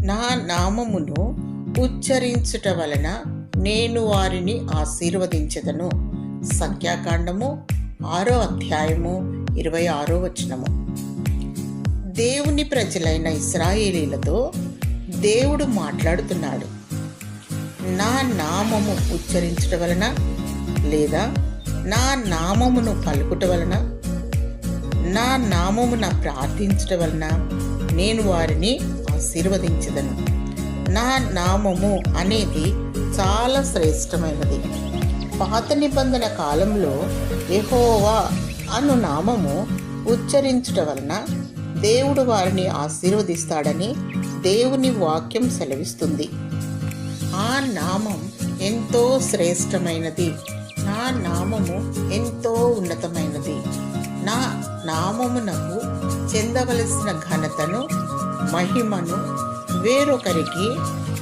నా నామమును ఉచ్చరించుట వలన నేను వారిని ఆశీర్వదించెదను. సంఖ్యాకాండము 6వ అధ్యాయము 26వ వచనము. దేవుని ప్రజలైన ఇశ్రాయేలీలతో దేవుడు మాట్లాడుతున్నాడు. నా నామము ఉచ్చరించటం వలన లేదా నా నామమును పలుకుట వలన, నా నామమున ప్రార్థించటం వలన నేను వారిని ఆశీర్వదించదను. నా నామము అనేది చాలా శ్రేష్టమైనది. పాత నిబంధన కాలంలో యెహోవా అను నామము ఉచ్చరించుట వలన దేవుడు వారిని ఆశీర్వదిస్తాడని దేవుని వాక్యం సెలవిస్తుంది. ఆ నామం ఎంతో శ్రేష్టమైనది. నా నామము ఎంతో ఉన్నతమైనది. నా నామమునకు చెందవలసిన ఘనతను, మహిమను వేరొకరికి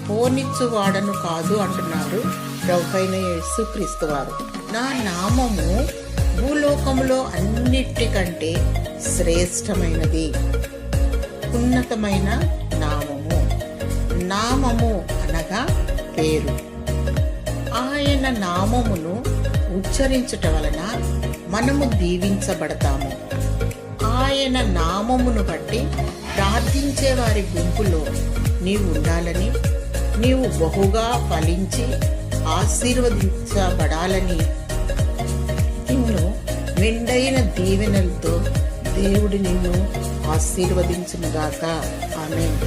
పోనిచ్చువాడను కాదు అంటున్నాడు ప్రభువైన యేసుక్రీస్తు వారు. నా నామము భూలోకములో అన్నిటికంటే శ్రేష్టమైనది, ఉన్నతమైన నామము. నామము అనగా పేరు. ఆయన నామమును ఉచ్చరించుట వలన మనము దీవించబడతాము. ఆయన నామమును బట్టి ప్రార్థించే వారి గుంపులో నీవు ఉండాలని, నీవు బహుగా ఫలించి ఆశీర్వదించబడాలని నిన్ను మెండైన దీవెనలతో దేవుడు నిన్ను ఆశీర్వదించునుగాక. ఆమేన్.